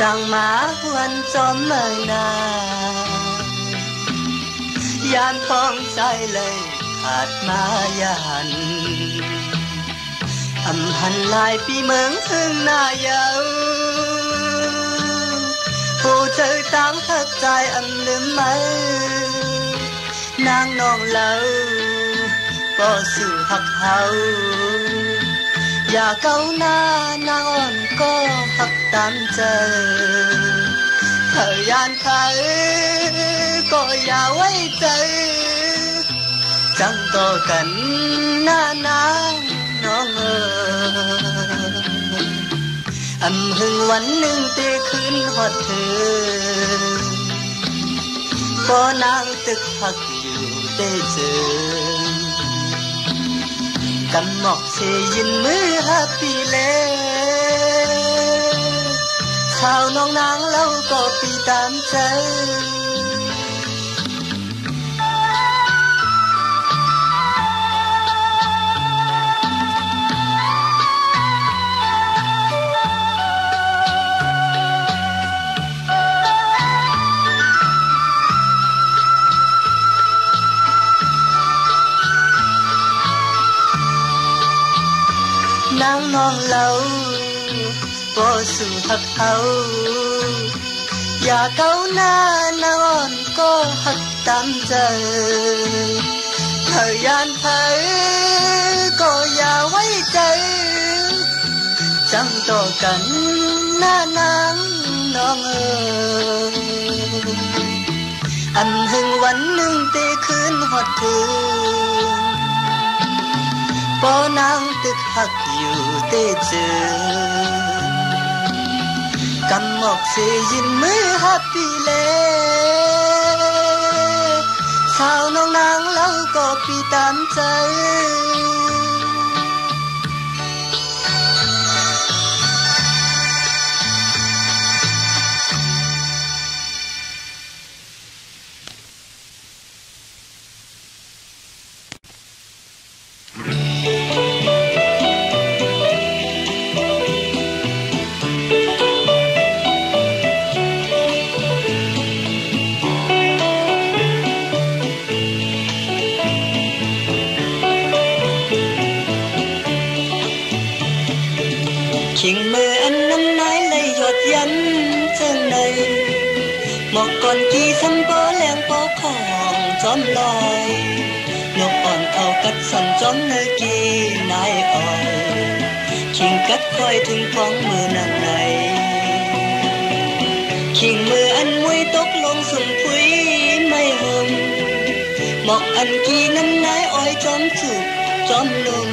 จังมาหวนจอมเมื่อนายานท้องใจเลยขาดมายานอำหันลายปีเมืองถึงหน้าเยาผู้เจอตั้งทักใจอำลืมไหมนางน้องเล่าก็สู่หักเฮาอย่าเก้าหน้านางอ่อนก็หักตามเจอเธอยานเธอก็อย่าไว้ใจจังต่อกันหน้านางน้องอำหึงวันหนึ่งเตคืนหอดเธอก็นางตึกหักอยู่เตเจอกำหมอกเชยินมือฮับปีเลชาวน้องนางเล่าก็ปีตามใจนางน้องเล่าบ่สู่หักเฮาอย่าเก้าหน้านางอ่อนก็หักตามใจเธอยานเธอก็อย่าไว้ใจจังต่อกันหน้านางน้องอำหึงวันหนึ่งเตคืนหอดคืนบ่นางตึกหักอยู่เตเจอกำหมอกเสยินมือฮับปีเลชาวน้องนางเล่าก็ปีตามใจขิงมืออันน้ำนายเลยหยดยันเจิงในหมอกก่อนกี่ซ้ำบ่แรงบ่ของจอมลอยนกอ่อนเขากัดสั่นจอมเนกีนายอ่อยขิงกัดคอยถึงท้องมือนั่งในขิงมืออันมวยตกลงสุ่มผุยไม่ห่มหมอกอันกี่น้ำนายอ้อยจอมจุกจอมลุม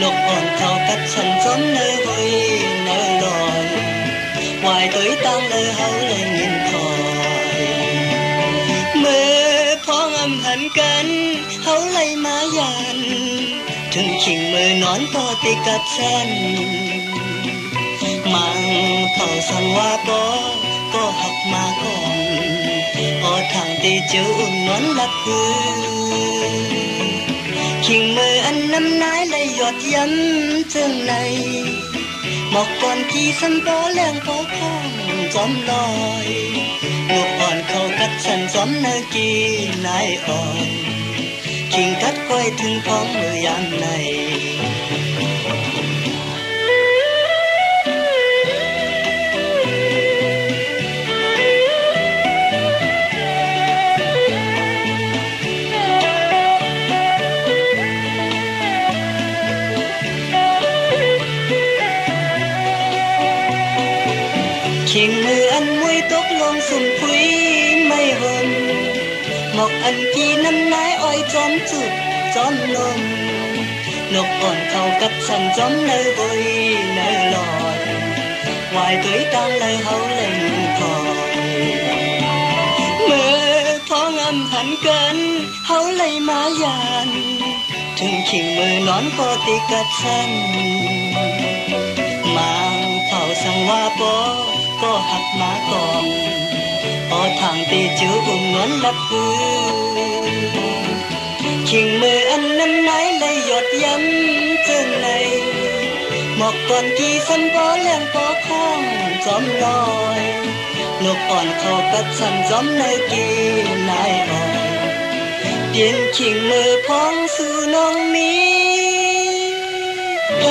นกอ่อนเขากัดฉันจอมเนยหอยเนยลอยวายตัวตั้งเลยเฮาเลยเงินคอยเมื่อพ้องอำหันกันเฮาเลยมายันถึงขิงมือนอนก็ติกัดฉันมังเผาสังว่าก็หักมาก่อนออทางตีเจ้าอุ่นนอนหลับคืนขิงมืออันน้ำนายเลยหยดย้ำเจิงในหมอกก่อนกี่สันบ่แรงบ่คองจอมลอยนกอ่อนเขากัดฉันจอมเนกีนายอ่อนขิงกัดก้อยถึงท้องมือยามในขิงมืออันมวยตกลงสุ่มผุยไม่ห่มหมอกอันกี่น้ำนายอ้อยจอมจุกจอมลมนกอ่อนเขากัดฉันจอมเนยบุยเนยลอยวายตัวตั้งเลยเฮาเลยคอยเมื่อพ้องอำหันกันเฮาเลยมายันถึงขิงมือนอนก็ติกัดฉันมังเผาสังว่าก็หักมาก่อนออทางตีจูอุ่นนวลลับคืนขิงมืออันน้ำนายเลยหยดย้ำเจิงในห หมอกก่อนกี่สันปอแหลงปอข้องจอมลอยนกอ่อนเขากัดสันจอมในกีนายอ่อนเปลี่ยนขิงมือพ้องสู่น้องมีไป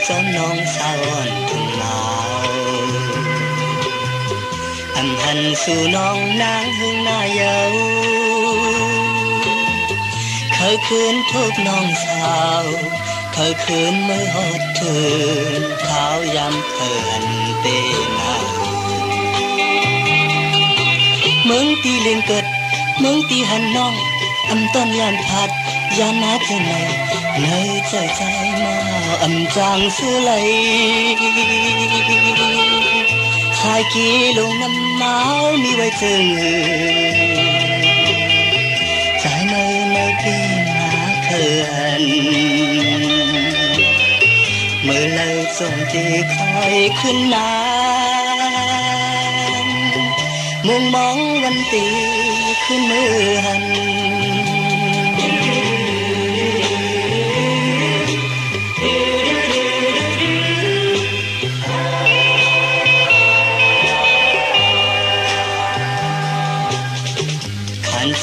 จอมน้องสาวอ่อนทุ่งลาวอำหันสู่น้องนางหึงหน้าเยาเคยคืนทุกน้องสาวเคยคืนมือหดถึงเท้ายำเขินเตนาเมืองตีเลียงเกิดเมืองตีหันน้องอำต้นยานพัดยานมาจังไหนในใจมาอำจางเสื้อไหลชายกี่ลงน้ำหนาวมีไว้เจอใจในปีมาเขินเมื่อเลยส่งที่คอยขึ้นน้ำมุงมองวันตีขึ้นมือหัน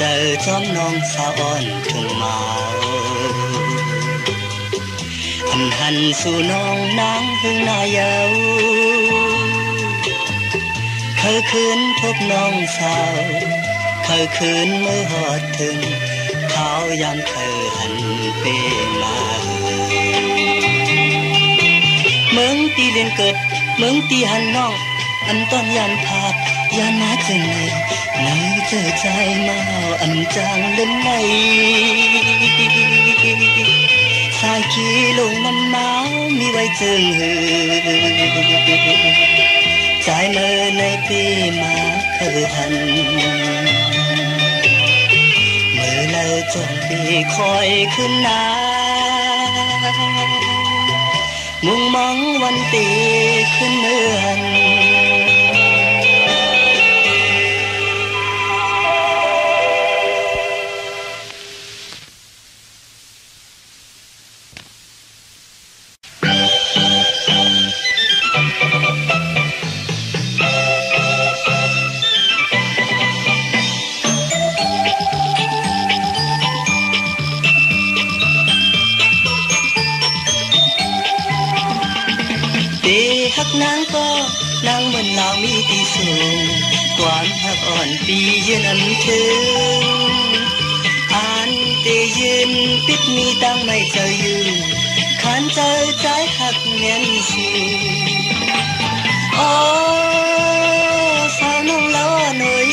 เจอจอมน้องสาวอ่อนทุ่งเมาอำหันสู่น้องนางหึงหน้าเยาเคยคืนพบน้องสาวเคยคืนมือหอดถึงเท้ายามเคยหันเปมาเมืองตีเลียนเกิดเมืองตีหันน้องอันต้นยานผาดยานมาจังไหนในเจอใจมาอันจางเล่นในสายขี้ลงน้ำหนาวมีไว้เจอใจเมื่อในปีมาเคยหันเมื่อแล้วจงปีคอยขึ้นน้ำมุ่งมองวันตีขึ้นเมื่อหันหักนางก็นางเหมือนลาวมีที่สูงความหักอ่อนปียืนอันถึงอ่านเตยืนปิดมีตั้งไม่เจออยู่ขันเจอใจหักแน่นสูโอ้สาวน้องเล่าหน่อย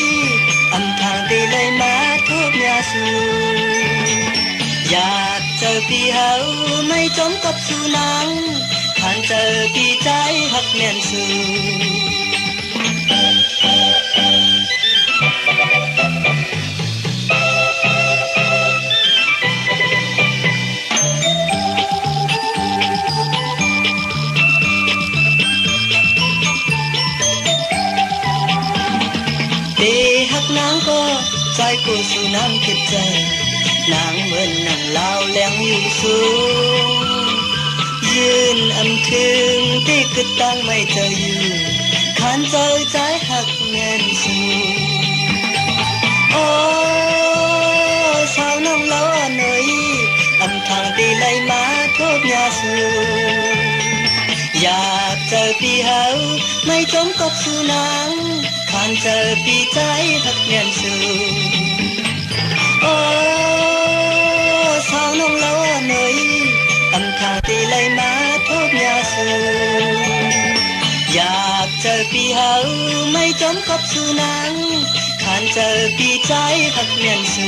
อำทางได้เลยมาทุบยาสูอยากเจอพี่เฮาไม่จมกับสู่นางขันเจอพี่ใจหักแน่นสูเดหักนางก็ใจกูสู่น้ำคิดใจนางเหมือนนางลาวแหลงอยู่สูงยืนอำถึงที่กึดตั้งไม่เจออยู่ขันเจอใจหักแน่นสูโอ้สาวน้องเล่าหน่อยอำทางที่ไหลมาทุบยาสูอยากเจอพี่เฮาไม่จมกับสู่นางขันเจอพี่ใจหักแน่นสูโอ้สาวน้องเล่าหน่อยอำทางที่ไหลมาทุบยาสูอยากเจอพี่เฮาไม่จมกับสู่นางขันเจอพี่ใจหักแน่นสู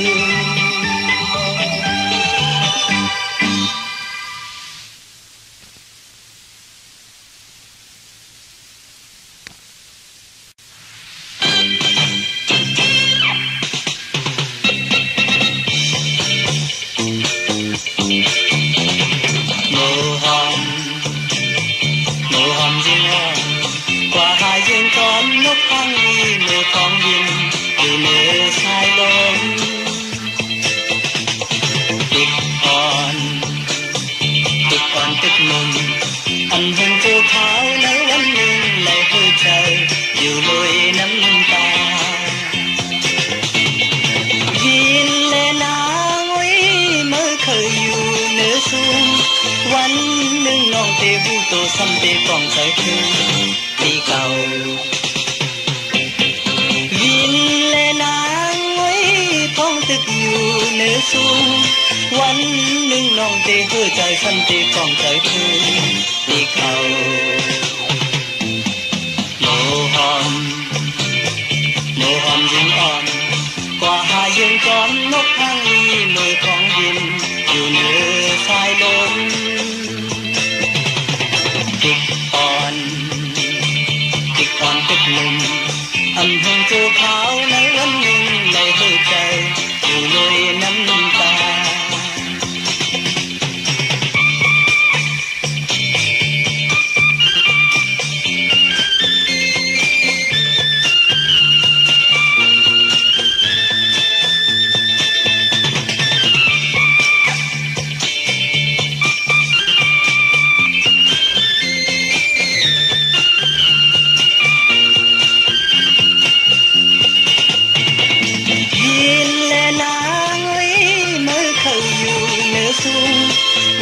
วันหนึ่งน้องเตหูโตซ้ำเตป้องใจคืนปีเก่าวินและนางไว้ท้องตึกอยู่เนื้อสูงวันหนึ่งน้องเตหูใจซ้ำเตป้องใจคืนปีเก่าโมหอมยิงอ่อนกว่าหายิงก่อนนกทางลีมือของยินอยู่เหนือสายลมติกอ่อนติกลมอำเภอเจ้าขาวในวันหนึ่งในหัวใจอยู่เลยน้ำตา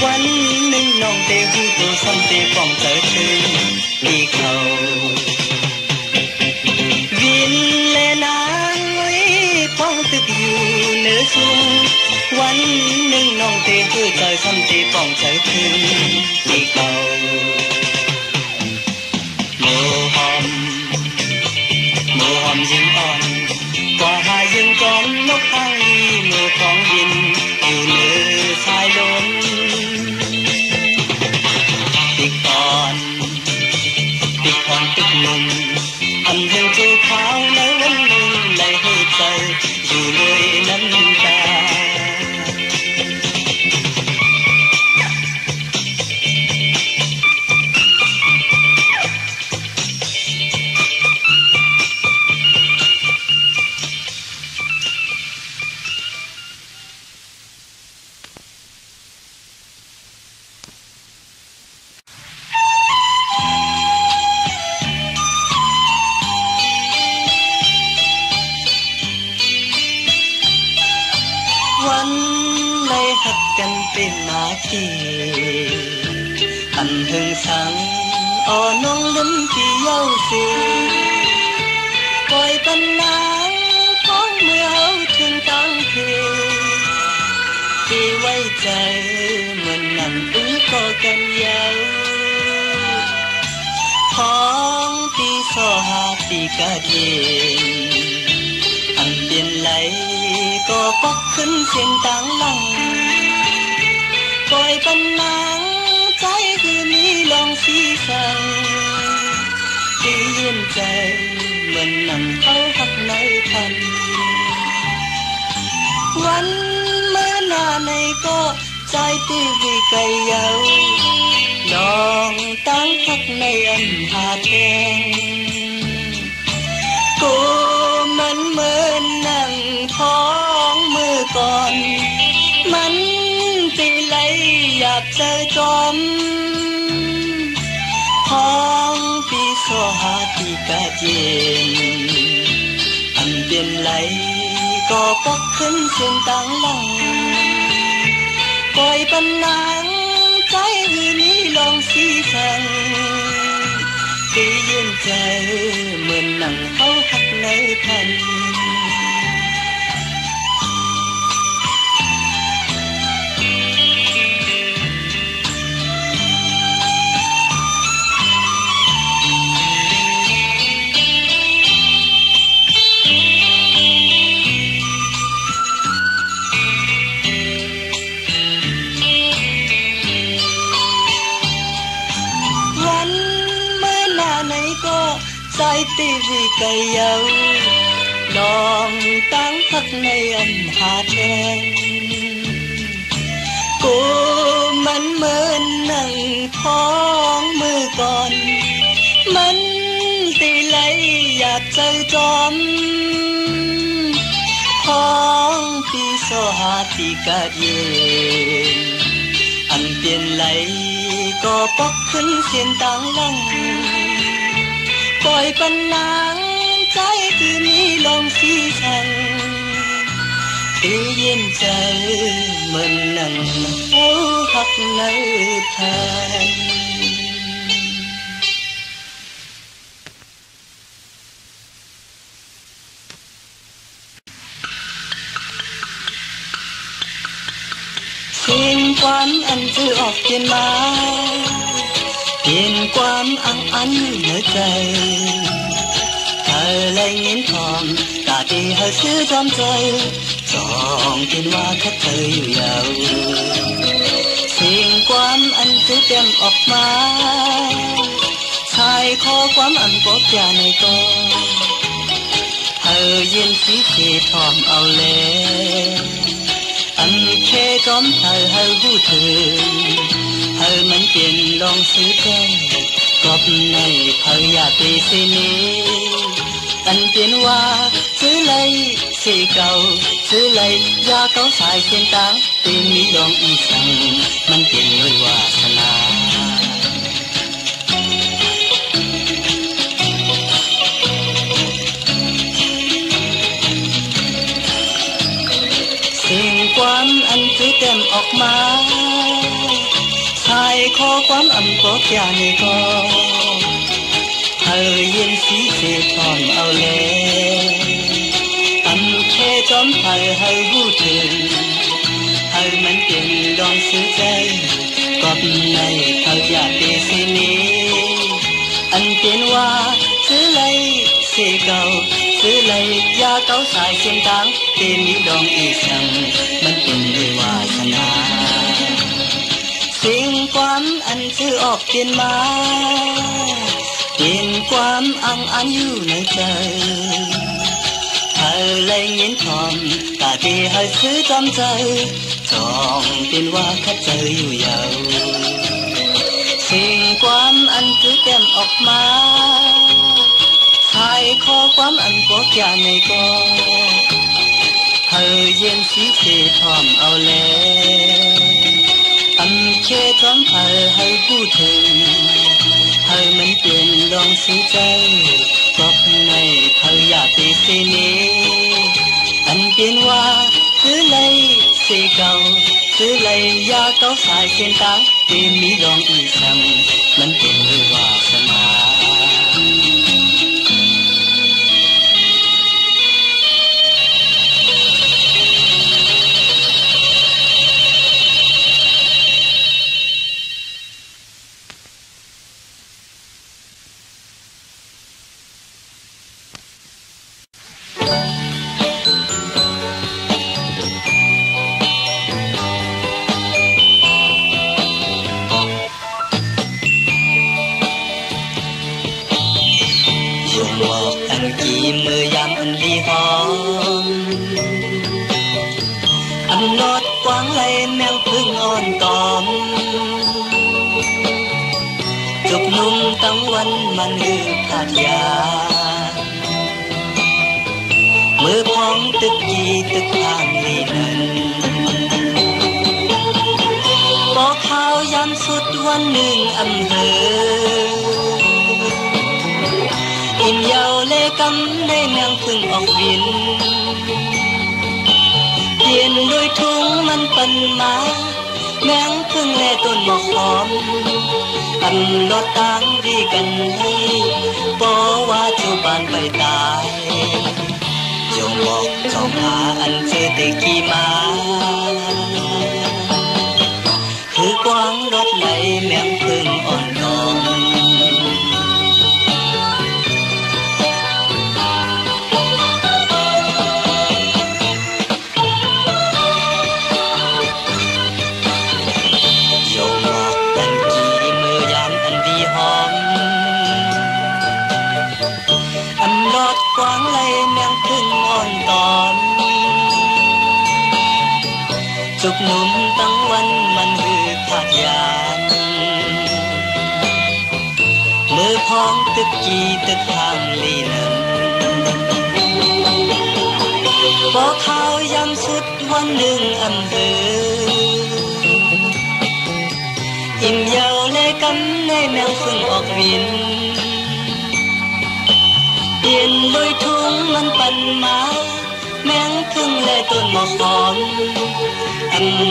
วันหนึ่งน้องเตหูโตซ้ำเตป้องใจคืนปีเขาวินและนางไว้พ้องตึกอยู่เหนือสูงวันหนึ่งน้องเตหูใจซ้ำเตป้องใจคืนปีเขาโมหอมยิงอ่อนกว่าหายิงก่อนนกทางลีมือของยินอยู่เหนือสายลมติกอ่อนติกลมอันเห็นเจ้าขาวในวันหนึ่งในหัวใจอยู่เลยน้ำตาวันในหักกันเป็นนาทีอันหึงสังอ่อน้องลืมที่เย้าสิปล่อยปันนางท้องเมื่อเอาถึงตั้งคืนที่ไว้ใจเหมือนนั่งอุ้งก็กันเย้าท้องที่สอหาที่กะเย็นอันเปลี่ยนไหลก็ปักขึ้นเส้นต่างหลังปล่อยปันนางใจคือมีลองสีสังที่ยืนใจเหมือนนั่งเขาหักในพันวันเมื่อหน้าในก็ใจตีวิไกเยาลองตั้งหักในอันหาแทงกูมันเหมือนนั่งท้องมือก่อนมันตีไหลหยาบใจจอมท้องปีโซหาที่กะเย็นอันเปลี่ยนไหลก็ปักขึ้นเส้นต่างหลังปล่อยปันนางใจหือนี้ลองสีสังที่ยืนใจเหมือนนั่งเขาหักในพันใจตีวิไกเยาลองตั้งหักในอันหาแทงกูมันเหมือนนั่งท้องมือก่อนมันตีไหลอยากใจจอมท้องปีโซหาที่กะเย็นอันเปลี่ยนไหลก็ปักขึ้นเส้นต่างหลังปล่อยปันนางใจคือมีลองสีสังที่เย็นใจเหมือนนั่งเอา พักในไทยXin quán ăn thư ọp tiền má Tiền quán ăn nơi trời Thời lấy nghiến thòm Cả đi hơi xứ trong trời Chọn tiền hoa khắp thời dù giàu Xin quán ăn thư đem ọp má Sai khó quán ăn bó cha này con Hơi yên xí thì thòm ao lên anh khẽ tóm thời hơi vu thường hơi mến tiền long xứ cây cọp này thời già tùy xin đi anh tiến qua xứ lấy xì cầu xứ lấy gia cấu xài trên táng tìm mỹ long y sang mến tiền người hòa sana Xin quán anh cứ đem ọp má Sai khó quán anh có kìa này có Hơi yên xí xê thòm ao lê Anh khẽ chóm thời hơi vu thường Hơi mến tiền đoan xứ chay Cọp này thời già tì xin đi Anh tiến qua xứ lấy xì cầu xứ lấy gia cấu xài trên táng Tìm mỹ đoan y sang mến tiền người hòa sana Xin quán anh xứ ọp tiền má Tiền quán ăn yêu nơi trời Thời lấy nghiến thòm Cả đi hơi xứ trong trời Chọn tiền hoa khắp trời dù giàu Xin quán anh cứ đem ọp má Hai khó quán anh có kìa này có Hơi yên xí xì thòm ao lê Anh khẽ tóm thời hơi vu thường Hơi mến tiền đoan xứ chay Cọp này thời già tùy xin đi Anh tiến qua cứ lấy xì cầu cứ lấy gia cấu xài trên táng Tìm mỹ đoan y sang mến tiền người hòa sana anh chỉ mơ dám anh đi hòm anh lót quáng lên mèo thương on tòm chụp nung tăngวันมันคือขาดยามือพ้องตึกยีตึกทางลีนันบอกข่าวยามสุดวันหนึ่งอำเภออิ่มเยาเลกำได้แมงพึ่งออกบินเปลี่ยนโดยทุ่งมันปันมาแมงพึ่งแลต้นหมอกหอมอันลอดตางดีกันให้บอกว่าจูบานไปตายจงบอกจงหาอันเจอแต่กี่มาคือกวางรถไหลแมงพึ่งอ่อนนอนกวางไล่แมงพึ่งอ่อนตอนจุกหนุ่มตั้งวันมันหือขาดยานมือพ้องตึกจีตึกทางลีนันบอกข่าวยามสุดวันหนึ่งอำเภออิ่มเยาในกำในแมงพึ่งออกบินเปลี่ยนโดยทุ่งมันปันมาแมงพึ่ง พึ่งและต้นหมอกหอม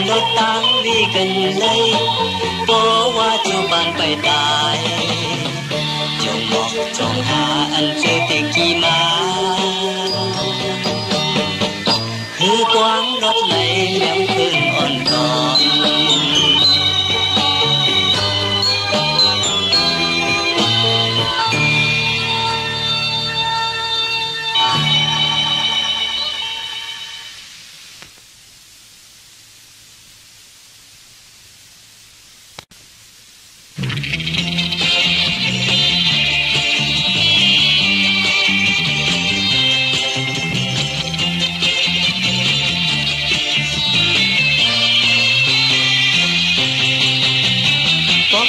รถตังวีกันเลยเพราะว่าเจ้าบ้านไปตายจงหมอกจงหาอันเจอติกี่มาคือกวางรถไหลยังพึ่งอ่อนก่อน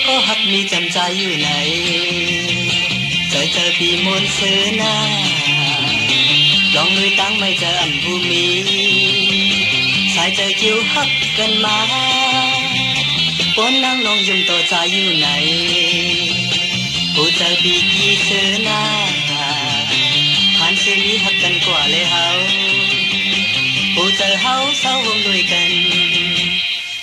ก็หักมีจำใจอยู่ไหนเจอพี่มนต์เสือหน้าลองลุยตั้งไม่เจออันภูมิสายเจอคิวหักกันมาปนนั่งลงยุ่มต่อใจอยู่ไหนผู้เจอพี่กี่เสือหน้าผ่านเส้นนี้หักกันกว่าเลยเฮาผู้เจอเฮาเศร้าวงด้วยกัน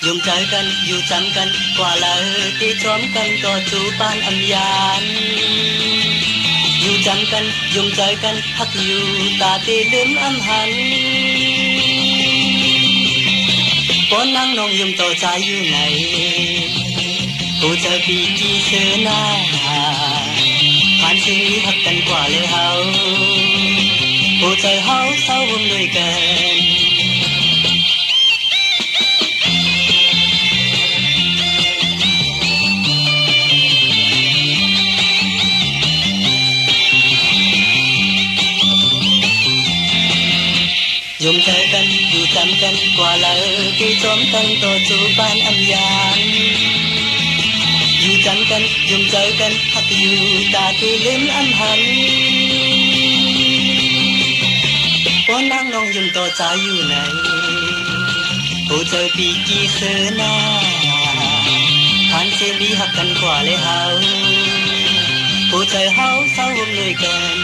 ยุ่งใจกันอยู่จำกันกว่าละที่จอมกันก็จูปานอัญญานอยู่จำกันยุ่งใจกันพักอยู่ตาตีลืมอำหันปนนั่งนองยุ่มต่อใจอยู่ไหนผู้เจอปีกี่เสือหน้าผ่านสิ่งนี้หักกันกว่าเลยเฮาผู้เจอเฮาเศร้าวงด้วยกันยุ่งใจกันอยู่จำกันกว่าละที่จอมกันต่อจูปานอัญญานอยู่จำกันยุ่งใจกันพักอยู่ตาที่ลืมอำหันปนนั่งนองยุ่งต่อใจอยู่ไหนผู้เจอปีกี่เสือหน้าผ่านเส้นนี้หักกันกว่าเลยเฮาผู้เจอเฮาเศร้าวงเลยกัน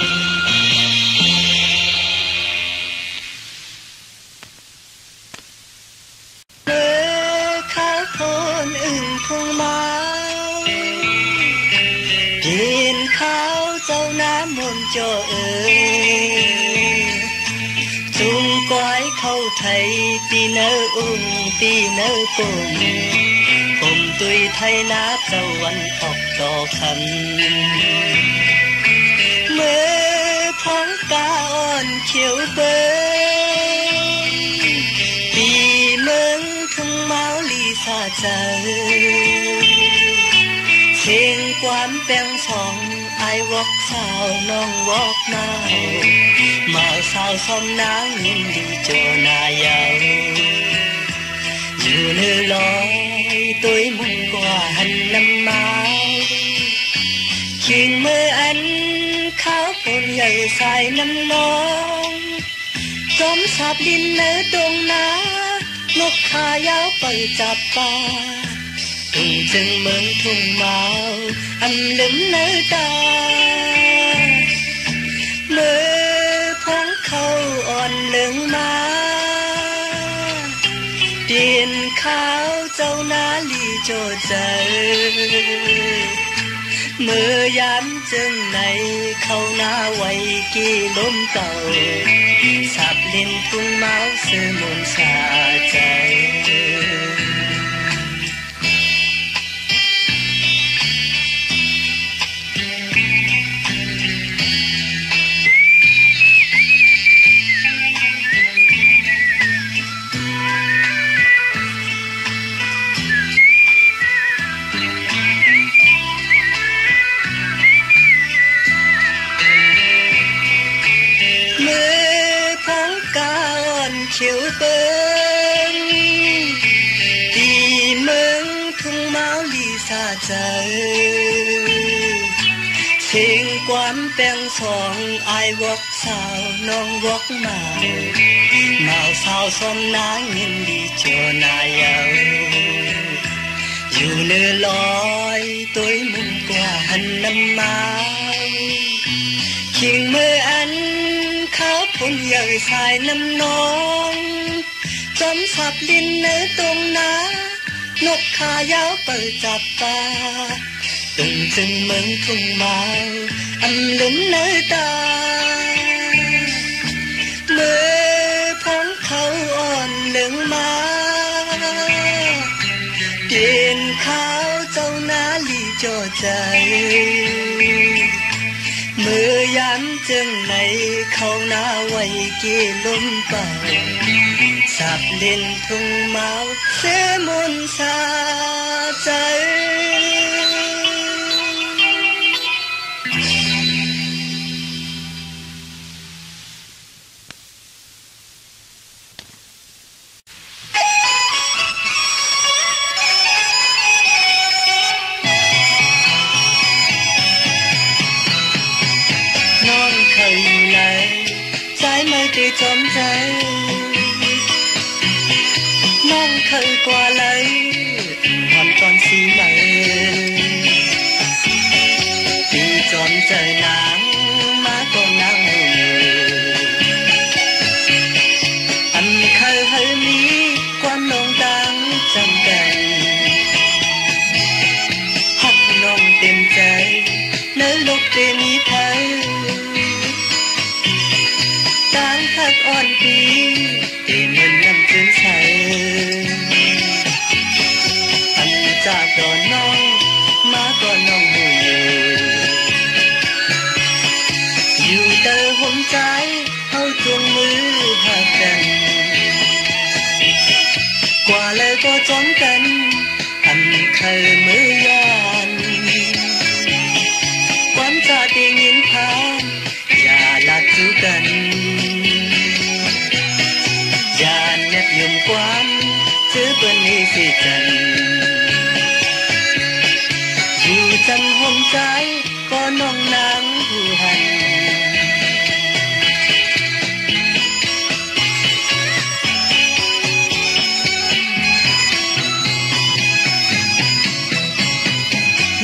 ทุ่งไม้เดินข้าวเจ้าน้ำมนต์จ่อจุงก้อยเข้าไทยตีเนื้ออุ่นตีเนื้อปุ่มผมตุยไทยนาตะวันออกจอคันเมื่อพ้องกาอ่อนเขียวเบยปีเมืองทุ่งเมาลีซาใจเสียงความแปลงสองไอวอกสาวน้องวอกมาสาวซ้อมนางยินดีโจนายาวอยู่เนื้อลอยตัวมุ่งกว่าหันน้ำมาคิงเมื่ออันข้าวปนใหญ่ใส่น้ำน้องจอมสาบดินเนื้อตรงนานกขายาวไปจับปลาทุ่งจึงเมืองทุ่งเมาอันลืมเนื้อตาเมื่อพ้องเขาอ่อนเหลืองมาเดียนขาวเจ้านาลีโจเจอเมื่อยามจึงในเข้าหน้าไว้กี่ล้มเต่าสับลินทุ่งเมาซื้อมนสาใจเขียวเปิ้งตีเมืองทุ่งเมาลีซาใจ เสียงความแปลงสองไอวอกสาวน้องวอกมาสาวสมนางยินดีเจ้านายเอาอยู่เนื้อลอยตัวมุ่งกว่าหันน้ำมาคิงเมื่ออันเขาพุ่ง นใหญ่สายน้ำนองจอมสับลินเนื้อตรงนานกขายาวเปิดจับตาตึงจึงเมืองทุ่งมาอันลืมเนื้อตาเมื่อพ้องเขาอ่อนเหลืองมาเปลี่ยนขาวเจ้านาลีจอใจเมื่อยามจึงในเขาหน้าไว้กี่ลมเป่าสับเล่นทุ่งเมาเสมนสาใจจอมใจน้องเคยกว่าเลยหอนตอนสีใหม่ปีจอมเจอนางมาก็นางอันเคยให้มีความน้องดังจำกันหักน้องเต็มใจเนื้อลูกเต็มมีไผหักอ่อนปีเต็มเงินน้ำจึงใช้อันจากก่อนน้องมาก่อนน้องหูอยู่เตอห่มใจเอาจงมือหักกันกว่าเลยก็จอมกันอันเคยมือยานความจะได้ยินผ่านอย่าลัดจูกันยานเน็บยุ่มกวนซื้อเปิ้นนี้สิจันอยู่จันห่มใจก็น้องนางผู้หัน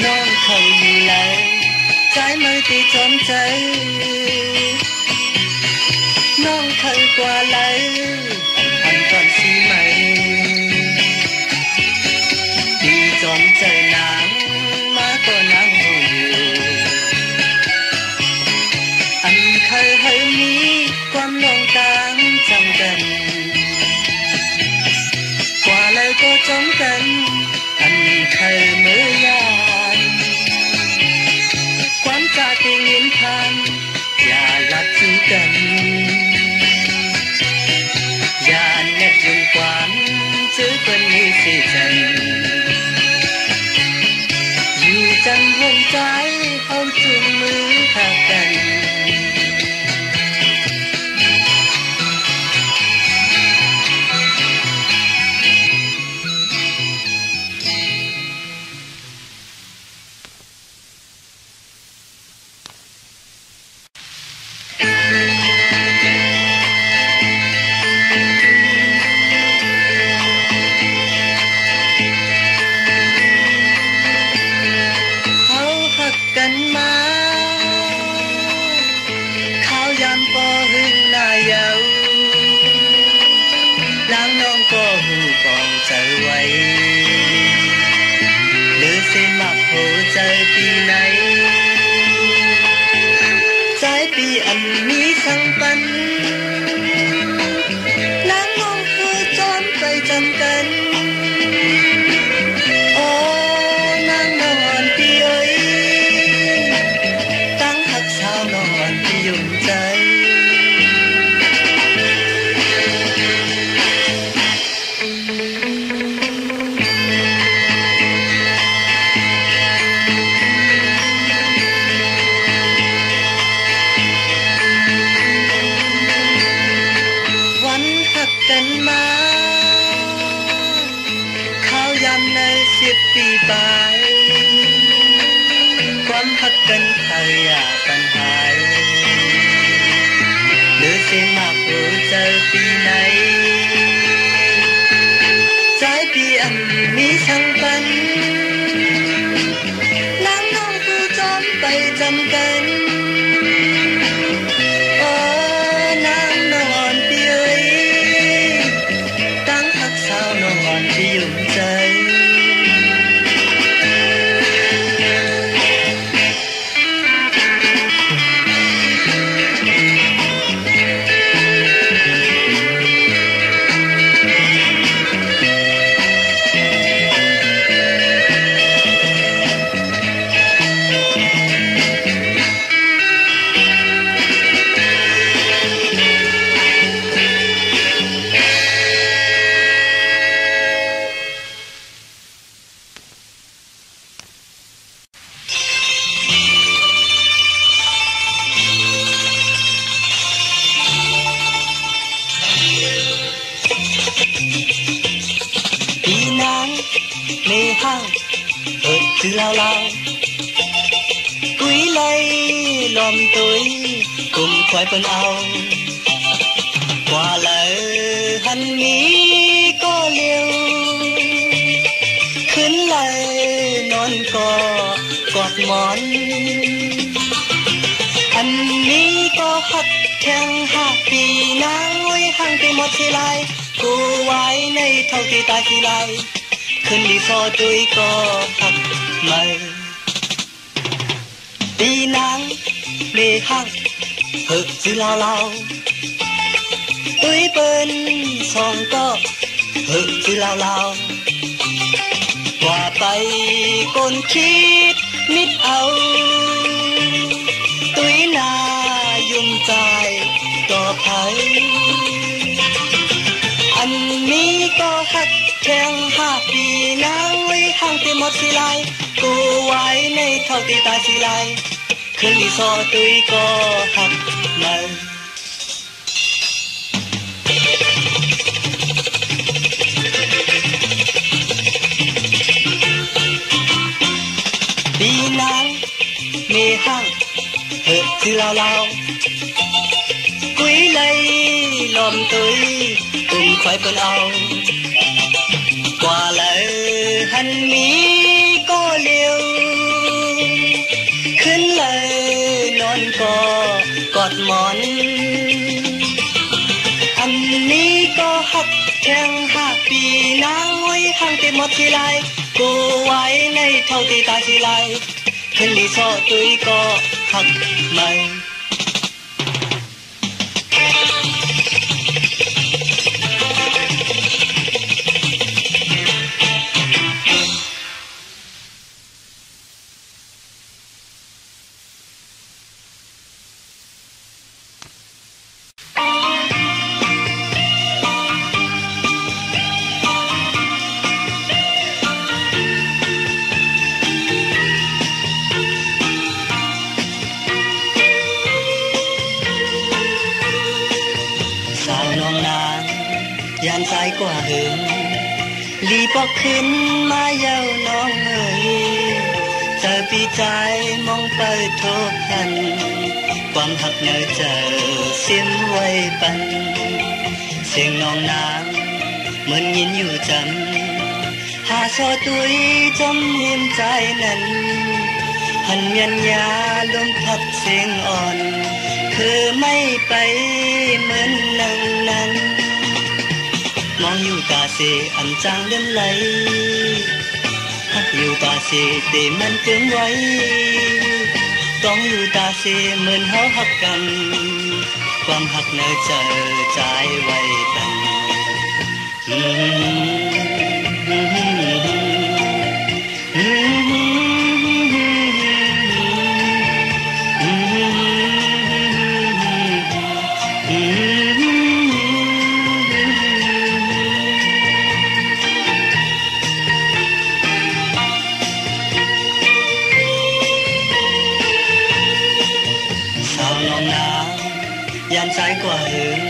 น้องเขาอยู่แล้วใจไม่ติดจอมใจน้องเคยกว่าเลยอันก่อนสีใหม่ปีจอมเจอนางมาก็นางหูอันเคยให้มีความน้องต่างจำกันกว่าเลยก็จอมกันอันเคยมือยานความจะได้ยินผ่านอย่าลัดจูกันยานเน็บยุ่งกวนซื้อเปิ้นนี้สิจันอยู่จันห่มใจเอาจุงมือหักกันมีสังปันนางน้องคือจอมไปจำกันโอ้นางนอนปีเอ้ยตั้งหักสาวนอนที่ยุ่งใจกันมาข้าวยำใน10 ปีไปความหักกันใครอยากกันหายหรือเสียมากหัวใจปีไหนใจปีอันมีทั้งปันนางน้องผู้จอมไปจำกันโอ้นาง ยุ่มใจtừ lao lao quý lây lòm tối cùng khoai phân ao qua lỡ hắn nghĩ có liêu khấn lại non cò quạt món anh nghĩ có hắt khen hạ vì nắng ngôi hàng cây một xì lai cô quái này thâu tì ta xì lai khấn đi so tôi có hắt mơ đi nắng mê hăng hực dư lao lao tôi bên song có hực dư lao lao qua bay con khít mít áo tôi na dùng dài to thấy anh mi có hắt khen hạ vì nắng với hàng tìm một xì lai cô quái này thâu tì ta xì lai khơi lý do tôi có hắt mơ đi nắng mê hăng hợp dư lao lao quý lấy lòm tôi cùng khoai phân ao qua lỡ hắn mỹ có liêu khấn lời non cò cọt món anh mỹ có hắt khen hạ vì nắng ngôi hàng tìm một xì lai cô quái này thâu tì ta xì lai khấn lý do tôi có hắt mơ dàn dài qua hương lý bọcขึ้นมาเย้าน้องเอ๋ยเธอปีใจมองไปทบทันความหักเหนือเจอเสียมไว้ปันเสียงน้องนางเหมือนยินอยู่จำหาซอตุยจำยิ้มใจนั้นหันเมียนยาลมพัดเสียงอ่อนคือไม่ไปเหมือนนังนั้นมองอยู่ตาเสอันจางเลื่อนไหลหักอยู่ตาเสแต่มันเกินไว้ต้องอยู่ตาเสเหมือนเฮาหักกันความหักเนื้อเจอใจไว้ตันยามสายกว่าหึง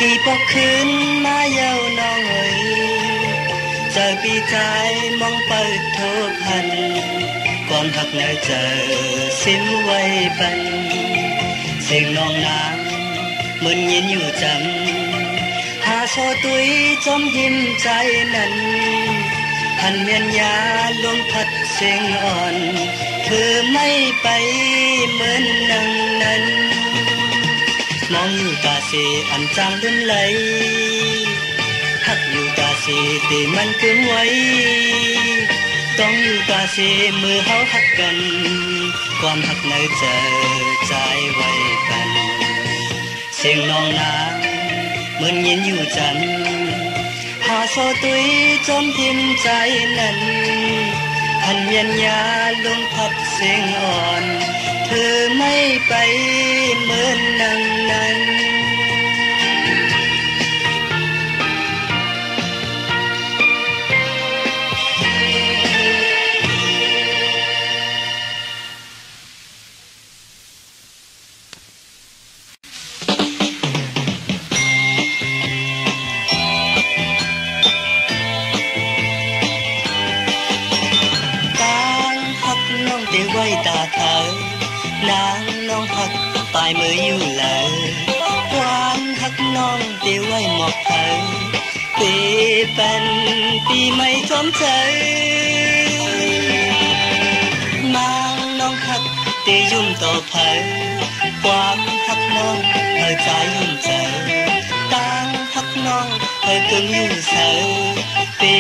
รีบบอกคืนมาเย้าน้องเอ๋ยเจอปีใจมองเปิดทบพันความหักเหนือเจอสิ้นไว้ปันเสียงน้องนางเหมือนยินอยู่จำหาโซตุยจมยิ้มใจนั้นหันเมียนยาลมพัดเสียงอ่อนเธอไม่ไปเหมือนนังนั้นมองอยู่ตาเสอันจางเลื่อนไหลหักอยู่ตาเส สิติมันคืนไว้ต้องอยู่กาเสมือเฮาฮักกันความฮักในใจใจไว้กันเสียงน้องนางเหมือนยินอยู่จันหาโซตุยจอมทิมใจนั้นพันยัญญาลมพัดเสียงอ่อนเธอไม่ไปเหมือนนั้นไว้ตาเธอนางน้องหักปลายมืออยู่เลยความหักน้องเตียวไว้หมอกเธอปีเป็นปีไม่จอมเธอมางน้องหักเตียยุ่มต่อเพอความหักน้องเธอใจยุ่มเจอต่างหักน้องเธอกึ่งอยู่เธอปี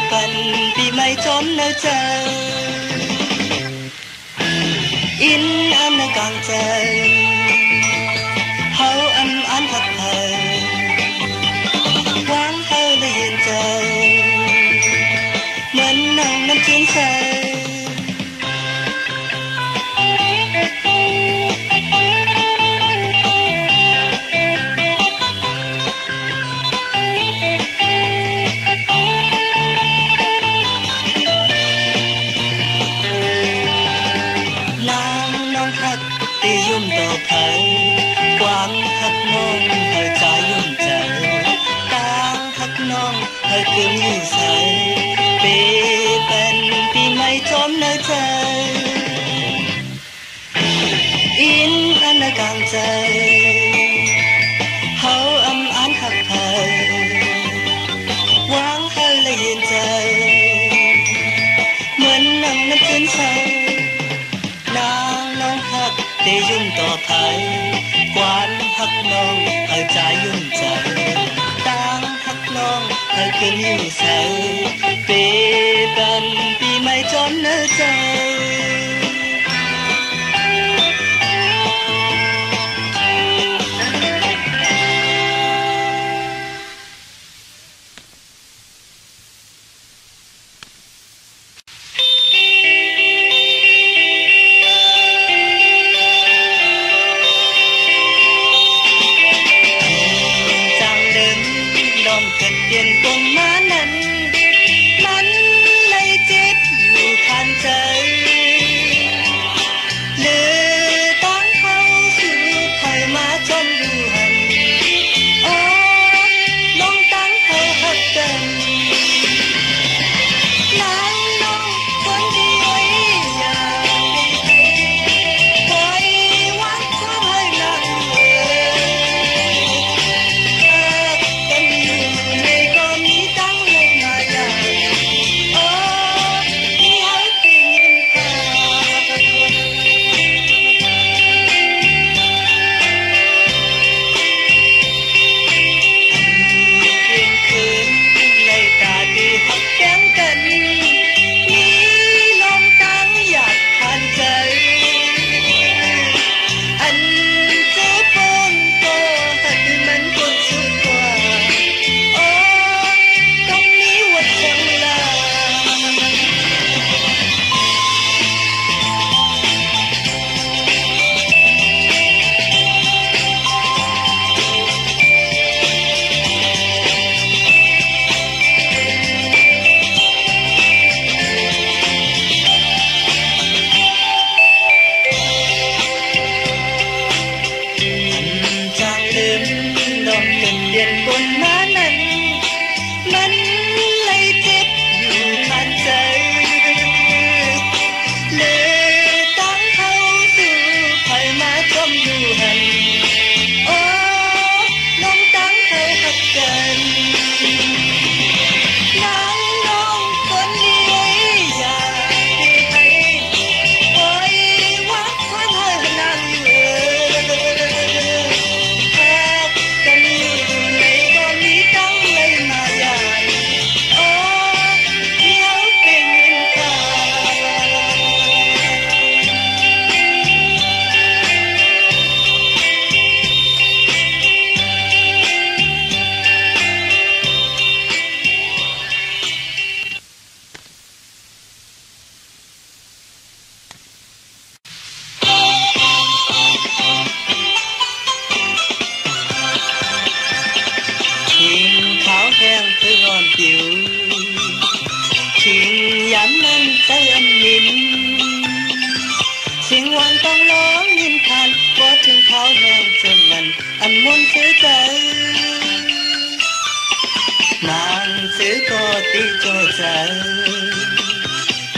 เป็นปีไม่จอมเนอเจออินอันกลางใจเฮาอันหักเธอวางเฮาได้ยินใจเหมือนน้ำจืนใสยุ่มต่อเพอความหักน้องเธอใจยุ่มใจต่างหักน้องเธอคืนอยู่ใสปีเป็นปีไม่จอมเนอใจอินอันกลางใจเฮาอันหักเธอวางเฮาเลยยินใจเหมือนน้ำจืนใสนางน้องหักเตยุ่มต่อไปกวานหักน้องเธอใจยุ่มใจต่างหักน้องเธอคืนอยู่ใสปีเป็นปีไม่จอมเนอใจเปลี่ยนปนมานั้นมันในจิตอยู่ผ่านใจ โจเจอ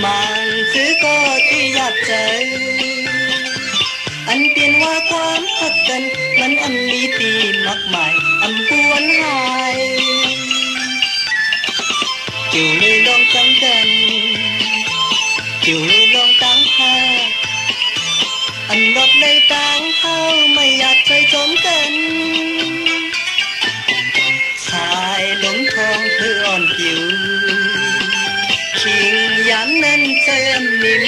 มันคือก็ที่อยากเจออันเปลี่ยนว่าความหักกันมันอันมีตีมากมายอันปวนหายจิ๋วเลยลองจังกันจิ๋วเลยลองตั้งหาอันรถเลยตั้งเข้าไม่อยากใจจมกันชายหลงทองคืออ่อนผิวชิงยันนั้นใจอันนิ่ม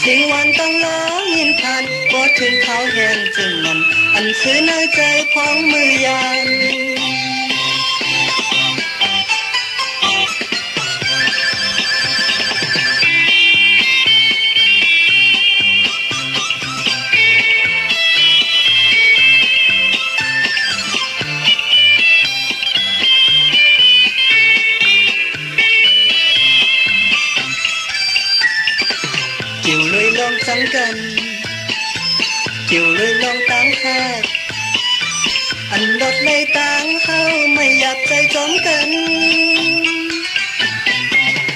ทิ้งวันต้องร้องยินผ่านบ่ถึงเขาแห่งจึงนั้นอันคือในใจของมือยามจิ๋วเลยลองจังกันจิ๋วเลยลองตั้งหาอันรถเลยตั้งเฮาไม่อยากใจจมกัน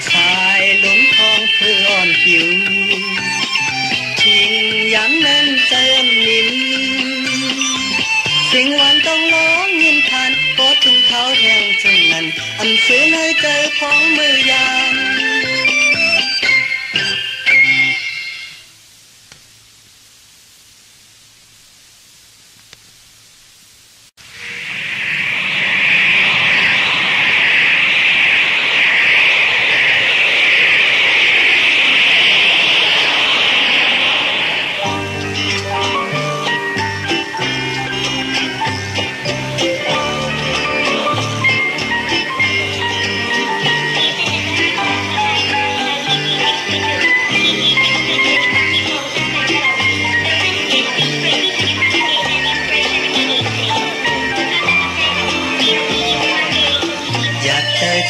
ชายหลงทองเพื่ออ่อนผิวทิ้งย้ำนั้นใจอันนิ่มสิ่งวันต้องร้องยินผ่านก็ถึงเขาแห่งจึงนั้นอันซื้อในใจของมือยาม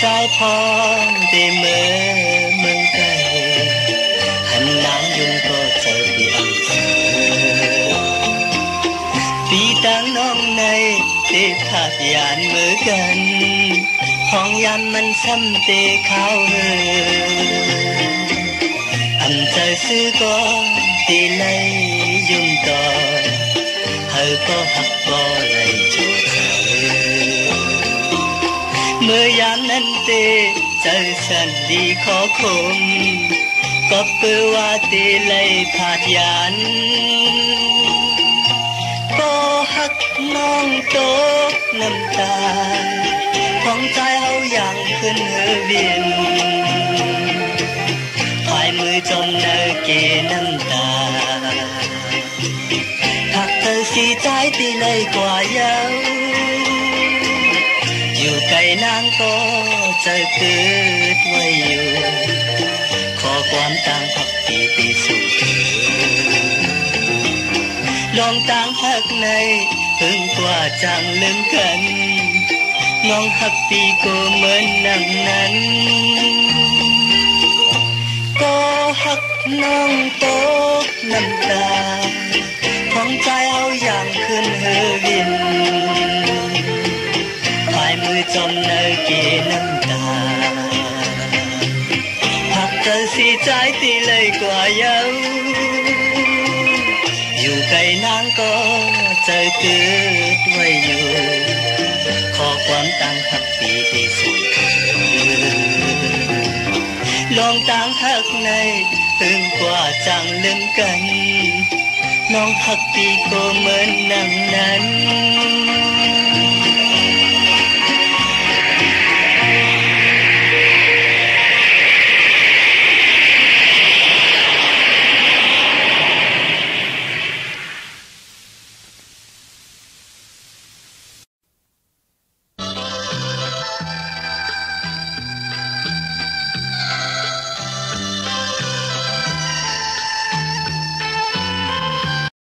ใจพร้อมได้เมื่อเมืองไกลหันน้ำยุงก็เจอพี่อังเจอพี่ตั้งน้องในที่ขาดยานมือกันห้องยันมันซ้ำเตะข้าวเฮอันใจซื้อก็ตีเลยยุ่งต่อเฮก็หักก็เลยจูเธอเมื่อยามนั้นเตใจฉันดีขอคมก็เพื่อว่าเตเลยขาดยานก็หักน้องตกน้ำตาของใจเฮาอย่างขึ้นเฮเวียนภายมือจมเนเกน้ำตาหักเธอสีใจตีเลยกว่าเยาอยู่ไกลนางก็จะเกิดไว้อยู่ขอความต่างพักปีปีสู่เธอลองต่างพักในพึ่งกว่าจังลืมกันน้องหักปีก็เหมือนนางนั้นก็หักน้องตกน้ำตาของใจเอาอย่างขึ้นเฮวินมือจมเนเกน้ำตาหักเธอสีใจตีเลยกว่าเยาอยู่ไกลนางก็จะเกิดไว้อยู่ขอความต่างหักปีปีสู่เธอลองต่างหักในถึงกว่าจังลืมกันน้องหักปีก็เหมือนนางนั้น